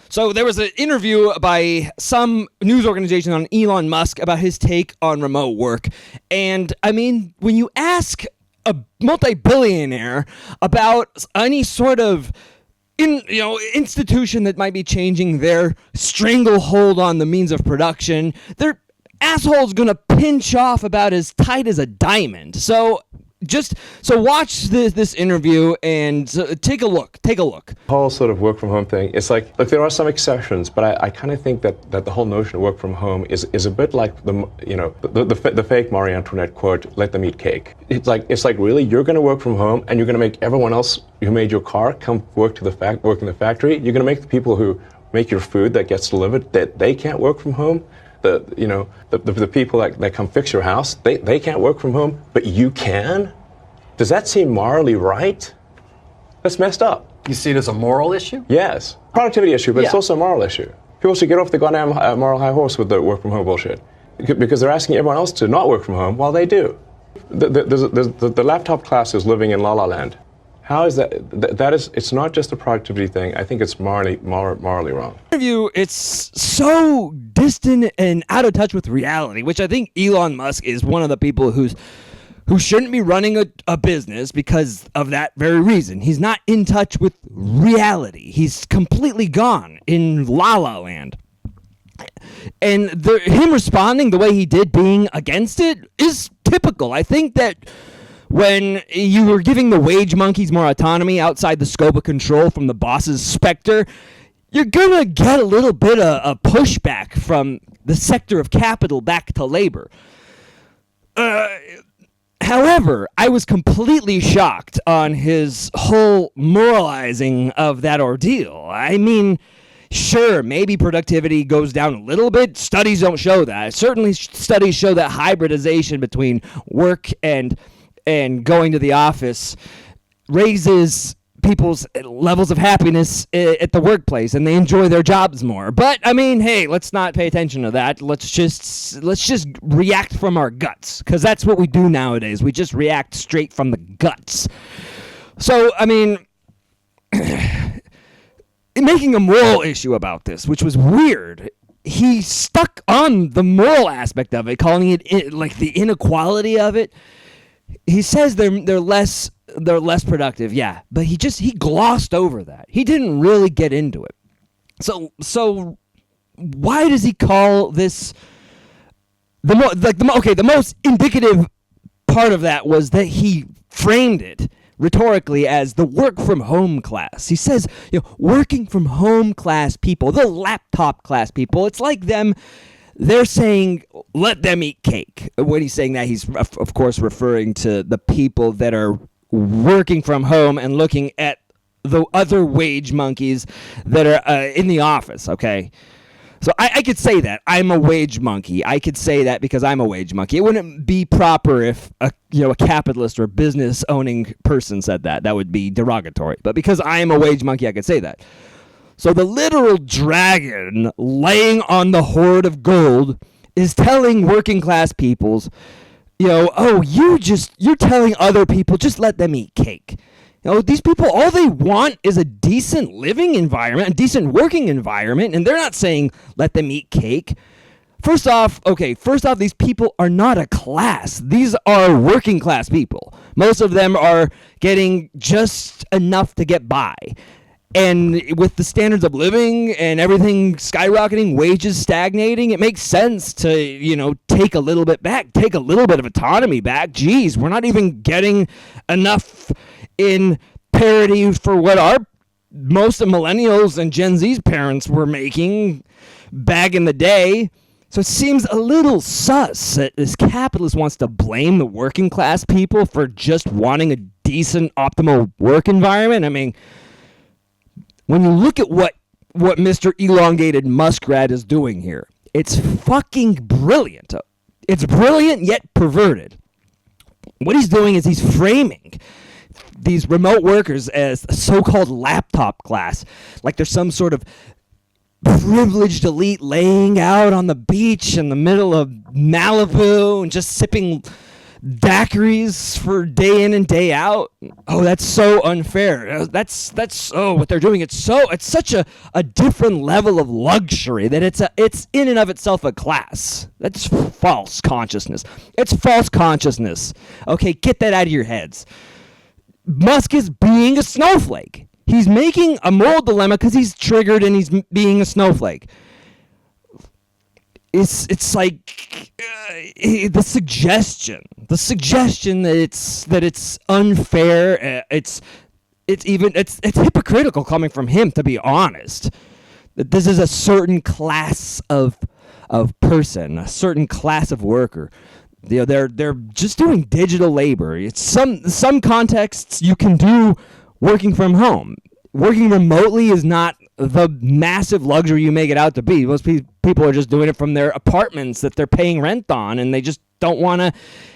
So there was an interview by some news organization on Elon Musk about his take on remote work. And I mean, when you ask a multi-billionaire about any sort of institution that might be changing their stranglehold on the means of production, their asshole's gonna pinch off about as tight as a diamond. So watch this interview and take a look. The whole sort of work from home thing, it's like, look, there are some exceptions, but I kind of think that the whole notion of work from home is a bit like the fake Marie Antoinette quote, "Let them eat cake." It's like really, you're going to work from home and you're going to make everyone else who made your car come work in the factory. You're going to make the people who make your food that gets delivered, that they can't work from home. The people that come fix your house, they can't work from home, but you can? Does that seem morally right? That's messed up. You see it as a moral issue? Yes. Productivity issue, but it's also a moral issue. People should get off the goddamn moral high horse with the work from home bullshit. Because they're asking everyone else to not work from home while they do. The laptop class is living in La La Land. How is that? It's not just a productivity thing. I think it's morally wrong. It's so distant and out of touch with reality, which I think Elon Musk is one of the people who shouldn't be running a business because of that very reason. He's not in touch with reality. He's completely gone in La La Land. And him responding the way he did, being against it, is typical. I think that when you were giving the wage monkeys more autonomy outside the scope of control from the boss's specter, you're going to get a little bit of a pushback from the sector of capital back to labor. However, I was completely shocked on his whole moralizing of that ordeal. I mean, sure, maybe productivity goes down a little bit. Studies don't show that. Certainly studies show that hybridization between work and going to the office raises people's levels of happiness at the workplace, and they enjoy their jobs more. But I mean, hey, let's not pay attention to that. Let's just react from our guts, because that's what we do nowadays. We just react straight from the guts. So I mean, making a moral issue about this, which was weird. He stuck on the moral aspect of it, calling it like the inequality of it. He says they're less productive, yeah, but he glossed over that. He didn't really get into it. So why does he call this the most indicative part of that was that he framed it rhetorically as the work from home class. He says, working from home class people, the laptop class people, it's like they're saying, let them eat cake. When he's saying that, he's, of course, referring to the people that are working from home and looking at the other wage monkeys that are in the office, okay? So I could say that. I'm a wage monkey. I could say that because I'm a wage monkey. It wouldn't be proper if a capitalist or business-owning person said that. That would be derogatory. But because I am a wage monkey, I could say that. So the literal dragon laying on the hoard of gold is telling working class peoples, you're telling other people, just let them eat cake. These people, all they want is a decent living environment, a decent working environment, and they're not saying let them eat cake. First off, these people are not a class. These are working class people. Most of them are getting just enough to get by. And with the standards of living and everything skyrocketing, wages stagnating, it makes sense to, take a little bit back, take a little bit of autonomy back. Geez, we're not even getting enough in parity for what most of millennials and Gen Z's parents were making back in the day. So it seems a little sus that this capitalist wants to blame the working class people for just wanting a decent, optimal work environment. I mean, when you look at what Mr. Elongated Muskrat is doing here, it's fucking brilliant. It's brilliant yet perverted. What he's doing is he's framing these remote workers as a so-called laptop class, like there's some sort of privileged elite laying out on the beach in the middle of Malibu and just sipping daiquiris for day in and day out. Oh, that's so unfair. That's what they're doing. It's such a different level of luxury that it's in and of itself a class. That's false consciousness. It's false consciousness. Okay, get that out of your heads. Musk is being a snowflake. He's making a moral dilemma because he's triggered and he's being a snowflake. It's like the suggestion that it's unfair. It's hypocritical coming from him, to be honest. That this is a certain class of person, a certain class of worker. You know, they're just doing digital labor. It's some contexts you can do working from home. Working remotely is not the massive luxury you make it out to be. Most people are just doing it from their apartments that they're paying rent on, and they just don't want to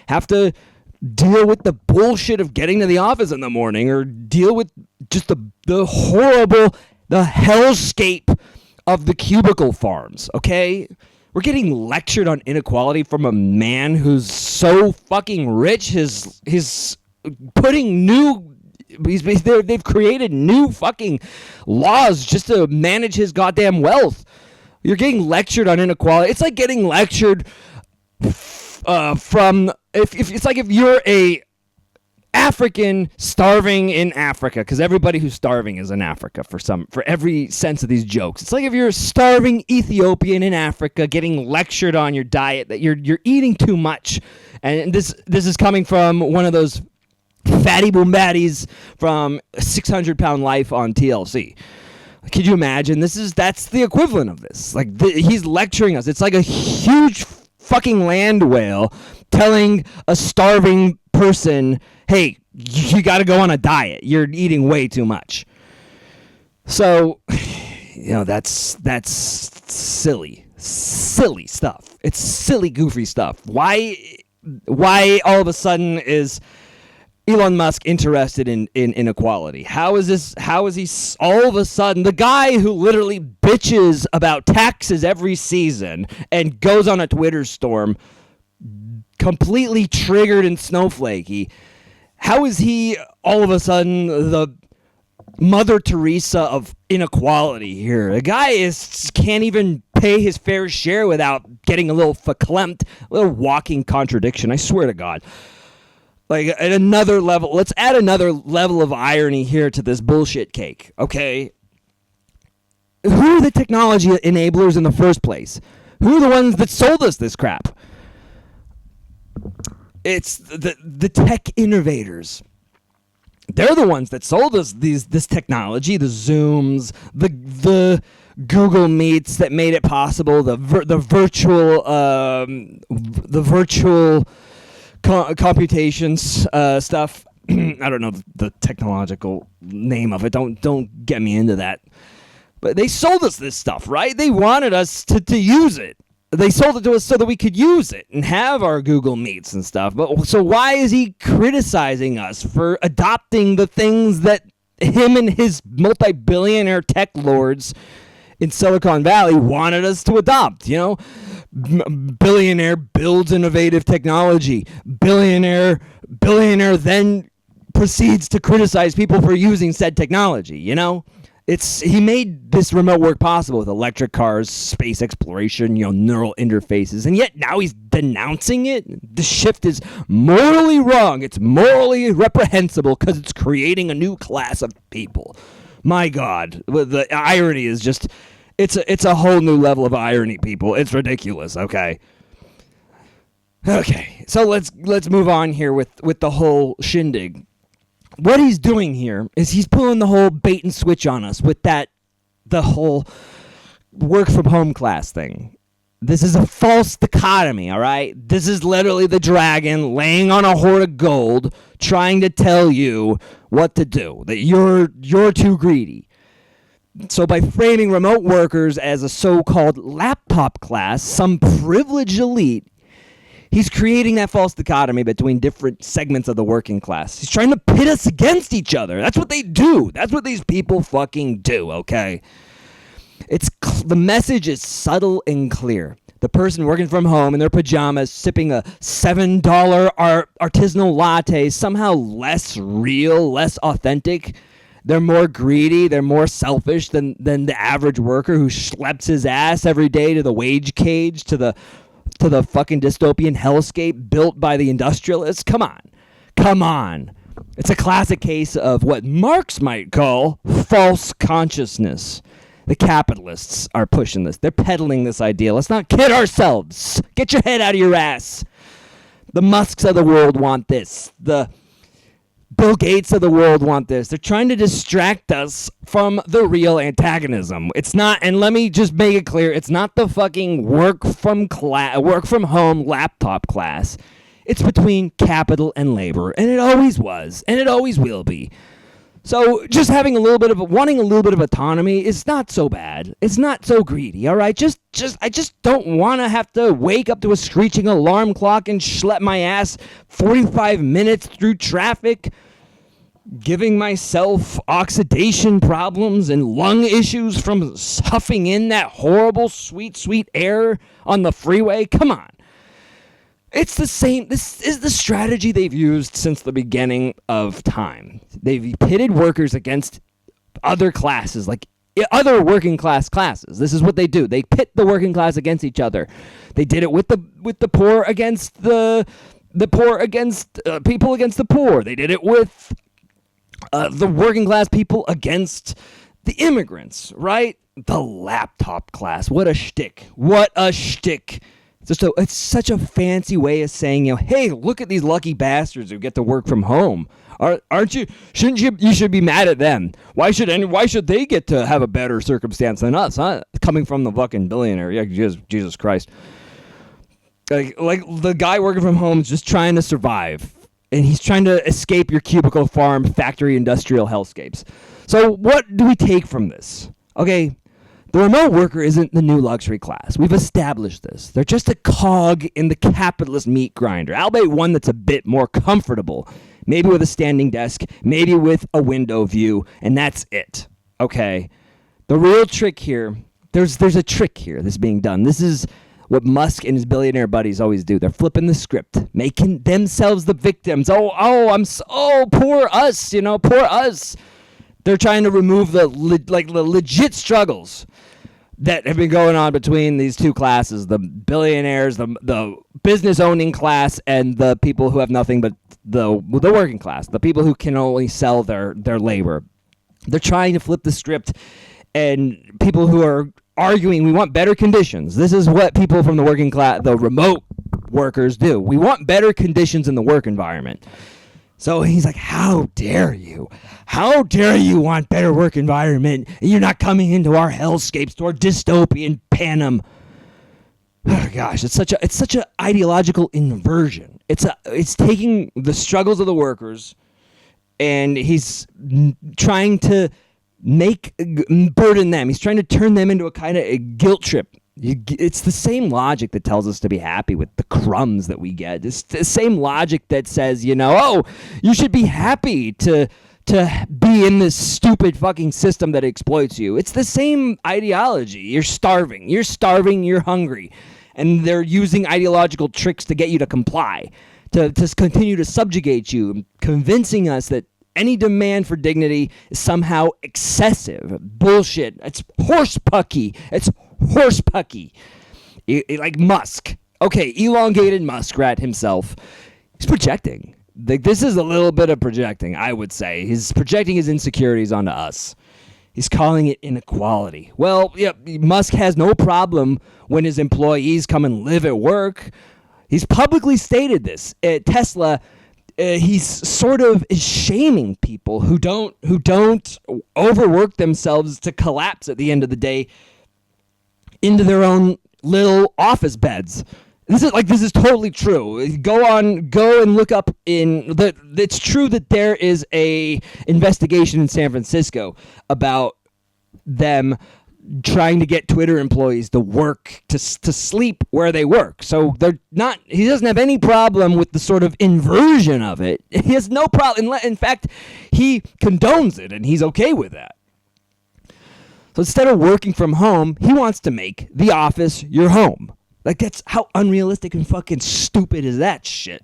have to deal with the bullshit of getting to the office in the morning, or deal with just the horrible, the hellscape of the cubicle farms, okay? We're getting lectured on inequality from a man who's so fucking rich. He's putting they've created new fucking laws just to manage his goddamn wealth. You're getting lectured on inequality. It's like getting lectured from if you're a African starving in Africa, because everybody who's starving is in Africa for every sense of these jokes. It's like if you're a starving Ethiopian in Africa getting lectured on your diet that you're eating too much, and this is coming from one of those fatty boom baddies from 600 Pound Life on TLC. Could you imagine? That's the equivalent of this. Like he's lecturing us. It's like a huge fucking land whale telling a starving person, hey, you got to go on a diet. You're eating way too much. So, you know, that's silly stuff. It's silly, goofy stuff. Why all of a sudden is Elon Musk interested in inequality? How is he all of a sudden, the guy who literally bitches about taxes every season and goes on a Twitter storm, completely triggered and snowflakey, how is he all of a sudden the Mother Teresa of inequality here? The guy can't even pay his fair share without getting a little verklempt, a little walking contradiction, I swear to God. Like, at another level, let's add another level of irony here to this bullshit cake, okay? Who are the technology enablers in the first place? Who are the ones that sold us this crap? It's the tech innovators. They're the ones that sold us this technology, the Zooms, the Google Meets that made it possible, the virtual computations stuff. I don't know the technological name of it. Don't get me into that. But they sold us this stuff, right? They wanted us to use it. They sold it to us so that we could use it and have our Google Meets and stuff. But so why is he criticizing us for adopting the things that him and his multi-billionaire tech lords in Silicon Valley wanted us to adopt? You know, billionaire builds innovative technology. Billionaire then proceeds to criticize people for using said technology, you know? He made this remote work possible with electric cars, space exploration, you know, neural interfaces, and yet now he's denouncing it. The shift is morally wrong. It's morally reprehensible because it's creating a new class of people. My God, the irony is just, it's a whole new level of irony, people. It's ridiculous. Okay, so let's move on here with the whole shindig. What he's doing here is he's pulling the whole bait and switch on us with the whole work from home class thing. This is a false dichotomy, all right? This is literally the dragon laying on a hoard of gold trying to tell you what to do, that you're too greedy. So by framing remote workers as a so-called laptop class, some privileged elite, he's creating that false dichotomy between different segments of the working class. He's trying to pit us against each other. That's what they do. That's what these people fucking do, okay? The message is subtle and clear. the person working from home in their pajamas sipping a $7 artisanal latte is somehow less real, less authentic. They're more greedy, they're more selfish than the average worker who schleps his ass every day to the wage cage, to the fucking dystopian hellscape built by the industrialists. Come on. It's a classic case of what Marx might call false consciousness. The capitalists are pushing this. They're peddling this idea. Let's not kid ourselves. Get your head out of your ass. The Musks of the world want this. The Bill Gates of the world want this. They're trying to distract us from the real antagonism. It's not, and let me just make it clear, it's not the fucking work from home laptop class. It's between capital and labor, and it always was, and it always will be. So just wanting a little bit of autonomy is not so bad. It's not so greedy, all right? I just don't want to have to wake up to a screeching alarm clock and schlep my ass 45 minutes through traffic, giving myself oxidation problems and lung issues from huffing in that horrible sweet, sweet air on the freeway. Come on. It's the same. This is the strategy they've used since the beginning of time. They've pitted workers against other classes, like other working class classes. This is what they do. They pit the working class against each other. They did it with the poor against the poor against people against the poor. They did it with the working class people against the immigrants, right? The laptop class. What a shtick. What a shtick. It's such a fancy way of saying, hey, look at these lucky bastards who get to work from home. Aren't you? Shouldn't you? You should be mad at them. Why should they get to have a better circumstance than us? Huh? Coming from the fucking billionaire. Yeah, Jesus Christ. Like the guy working from home is just trying to survive, and he's trying to escape your cubicle farm factory industrial hellscapes. So what do we take from this? Okay. The remote worker isn't the new luxury class. We've established this. They're just a cog in the capitalist meat grinder, albeit one that's a bit more comfortable. Maybe with a standing desk, maybe with a window view, and that's it. Okay? The real trick here, there's a trick here that's being done. This is what Musk and his billionaire buddies always do. They're flipping the script, making themselves the victims. Poor us, poor us. They're trying to remove the legit struggles that have been going on between these two classes, the billionaires, the business-owning class, and the people who have nothing but the working class, the people who can only sell their labor. They're trying to flip the script, and people who are arguing we want better conditions. This is what people from the working class, the remote workers, do. We want better conditions in the work environment. So he's like, how dare you? How dare you want better work environment and you're not coming into our hellscapes, to our dystopian panem? Oh gosh, it's such a ideological inversion. It's taking the struggles of the workers and he's trying to burden them. He's trying to turn them into a kind of a guilt trip. It's the same logic that tells us to be happy with the crumbs that we get. It's the same logic that says, you should be happy to be in this stupid fucking system that exploits you. It's the same ideology. You're starving, you're hungry. And they're using ideological tricks to get you to comply, to continue to subjugate you, convincing us that any demand for dignity is somehow excessive. Bullshit. It's horsepucky. Like Musk. Okay, elongated muskrat himself. He's projecting. This is a little bit of projecting, I would say. He's projecting his insecurities onto us. He's calling it inequality. Well, yeah, Musk has no problem when his employees come and live at work. He's publicly stated this. At Tesla, he's sort of is shaming people who don't overwork themselves to collapse at the end of the day into their own little office beds. This is totally true. Go and look up it's true that there is a investigation in San Francisco about them trying to get Twitter employees to work to sleep where they work. So he doesn't have any problem with the sort of inversion of it. He has no problem. In fact, he condones it and he's okay with that. So instead of working from home, he wants to make the office your home. Like, that's how unrealistic and fucking stupid is that shit.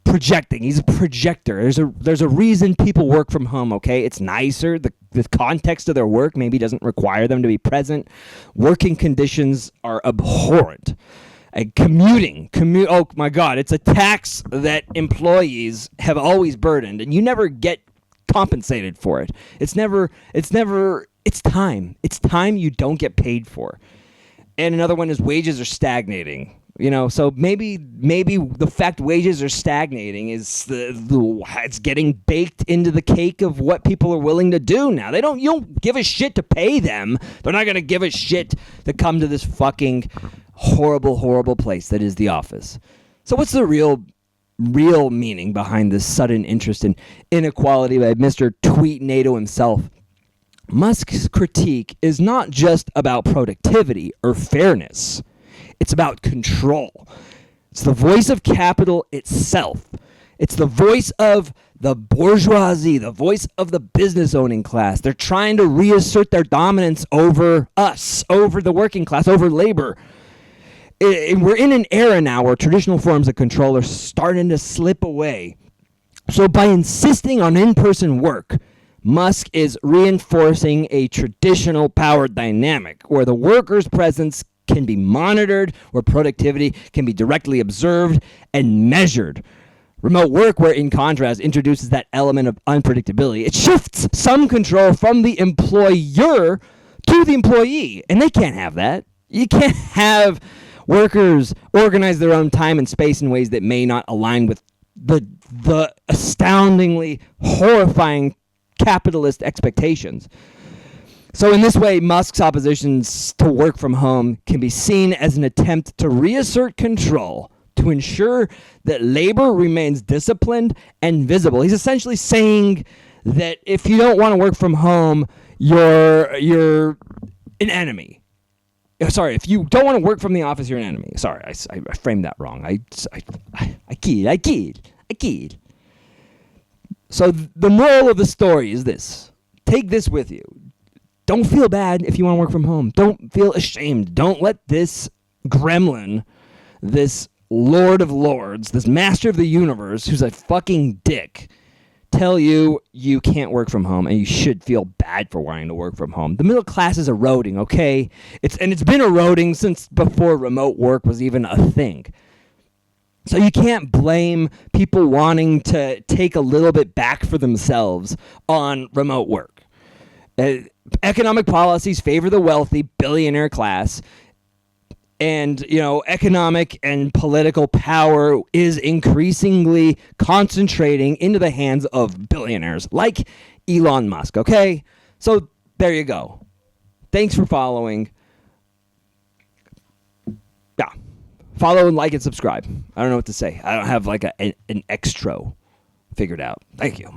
Projecting. He's a projector. There's a reason people work from home, okay? It's nicer. The context of their work maybe doesn't require them to be present. Working conditions are abhorrent. And commute, oh my God, it's a tax that employees have always burdened, and you never get compensated for it. It's time. It's time you don't get paid for. And another one is wages are stagnating. So maybe the fact wages are stagnating is it's getting baked into the cake of what people are willing to do now. You don't give a shit to pay them. They're not gonna give a shit to come to this fucking horrible, horrible place that is the office. So what's the real meaning behind this sudden interest in inequality by Mr. Tweet NATO himself? Musk's critique is not just about productivity or fairness. It's about control. It's the voice of capital itself. It's the voice of the bourgeoisie, the voice of the business owning class. They're trying to reassert their dominance over us, over the working class, over labor. We're in an era now where traditional forms of control are starting to slip away. So by insisting on in-person work, Musk is reinforcing a traditional power dynamic where the worker's presence can be monitored, where productivity can be directly observed and measured. Remote work, where in contrast introduces that element of unpredictability. It shifts some control from the employer to the employee, and they can't have that. You can't have workers organize their own time and space in ways that may not align with the astoundingly horrifying capitalist expectations. So in this way, Musk's oppositions to work from home can be seen as an attempt to reassert control, to ensure that labor remains disciplined and visible. He's essentially saying that if you don't want to work from home, you're an enemy. Sorry, if you don't want to work from the office, you're an enemy. Sorry, I framed that wrong. I keyed. So the moral of the story is this. Take this with you. Don't feel bad if you want to work from home. Don't feel ashamed. Don't let this gremlin, this Lord of Lords, this master of the universe, who's a fucking dick, tell you you can't work from home and you should feel bad for wanting to work from home. The middle class is eroding, okay? It's been eroding since before remote work was even a thing. So you can't blame people wanting to take a little bit back for themselves on remote work. Economic policies favor the wealthy billionaire class, and economic and political power is increasingly concentrating into the hands of billionaires like Elon Musk. Okay, so there you go. Thanks for following. Yeah, follow and like and subscribe. I don't know what to say. I don't have like an extra figured out. Thank you.